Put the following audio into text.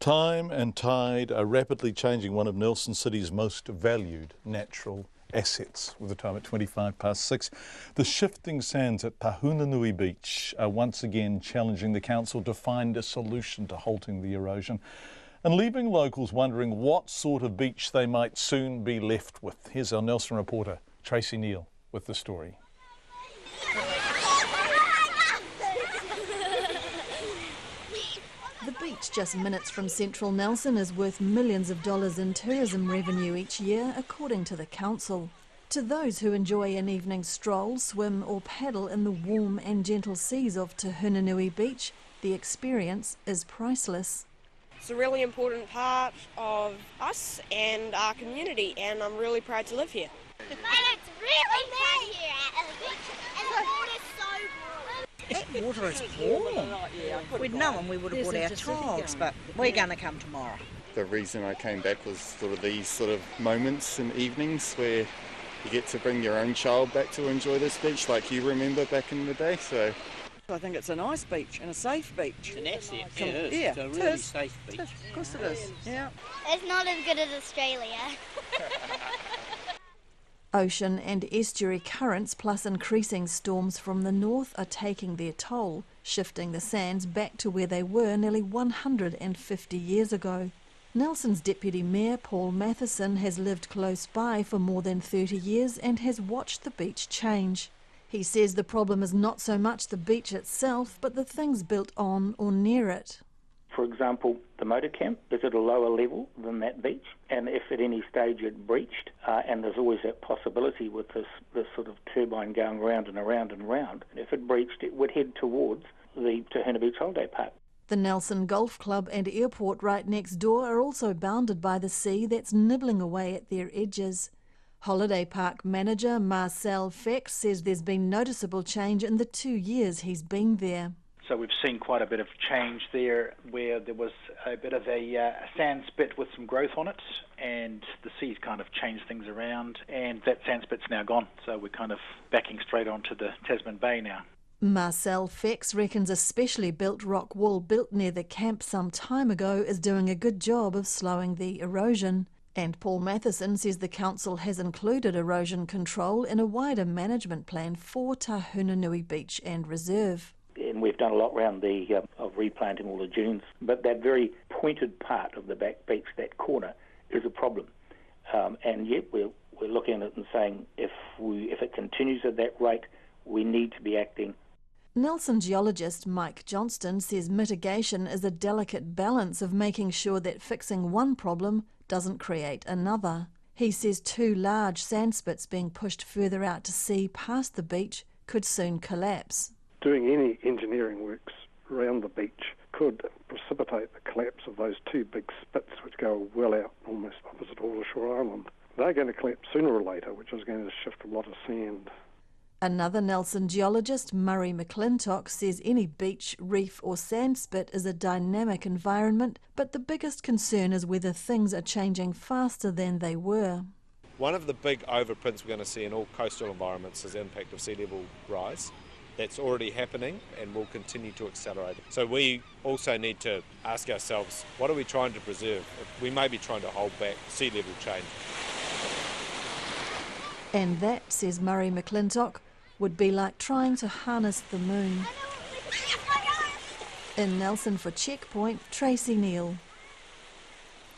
Time and tide are rapidly changing one of Nelson City's most valued natural assets. With the time at 6:25, the shifting sands at Tahunanui Beach are once again challenging the council to find a solution to halting the erosion and leaving locals wondering what sort of beach they might soon be left with. Here's our Nelson reporter, Tracy Neal, with the story. The beach just minutes from central Nelson is worth millions of dollars in tourism revenue each year, according to the council. To those who enjoy an evening stroll, swim or paddle in the warm and gentle seas of Tahunanui Beach, the experience is priceless. It's a really important part of us and our community, and I'm really proud to live here. And it's really fun here at the beach, and the water's so warm. That water is warm. We'd known we would have brought our childs, but we're going to come tomorrow. The reason I came back was sort of these sort of moments and evenings where you get to bring your own child back to enjoy this beach like you remember back in the day. So I think it's a nice beach and a safe beach. It's an asset, it is. Yeah, It's a really safe beach. Of course it is, yeah. It's not as good as Australia. Ocean and estuary currents plus increasing storms from the north are taking their toll, shifting the sands back to where they were nearly 150 years ago. Nelson's Deputy Mayor Paul Matheson has lived close by for more than 30 years and has watched the beach change. He says the problem is not so much the beach itself, but the things built on or near it. For example, the motor camp is at a lower level than that beach, and if at any stage it breached, and there's always that possibility with this sort of turbine going round and around and round, if it breached, it would head towards the Tahunanui Beach Holiday Park. The Nelson Golf Club and airport right next door are also bounded by the sea that's nibbling away at their edges. Holiday Park manager Marcel Fex says there's been noticeable change in the 2 years he's been there. So we've seen quite a bit of change there, where there was a bit of a sand spit with some growth on it, and the sea's kind of changed things around, and that sand spit's now gone. So we're kind of backing straight onto the Tasman Bay now. Marcel Fex reckons a specially built rock wall built near the camp some time ago is doing a good job of slowing the erosion. And Paul Matheson says the council has included erosion control in a wider management plan for Tahunanui Beach and Reserve. And we've done a lot around of replanting all the dunes, but that very pointed part of the back beach, that corner, is a problem. And yet we're looking at it and saying if it continues at that rate, we need to be acting. Nelson geologist Mike Johnston says mitigation is a delicate balance of making sure that fixing one problem doesn't create another. He says 2 large sand spits being pushed further out to sea past the beach could soon collapse. Doing any engineering works around the beach could precipitate the collapse of those 2 big spits which go well out almost opposite Aldershore Island. They're going to collapse sooner or later, which is going to shift a lot of sand. Another Nelson geologist, Murray McClintock, says any beach, reef or sand spit is a dynamic environment, but the biggest concern is whether things are changing faster than they were. One of the big overprints we're going to see in all coastal environments is the impact of sea level rise. That's already happening and will continue to accelerate. So we also need to ask ourselves, what are we trying to preserve? We may be trying to hold back sea level change. And that, says Murray McClintock, would be like trying to harness the moon. In Nelson for Checkpoint, Tracy Neal.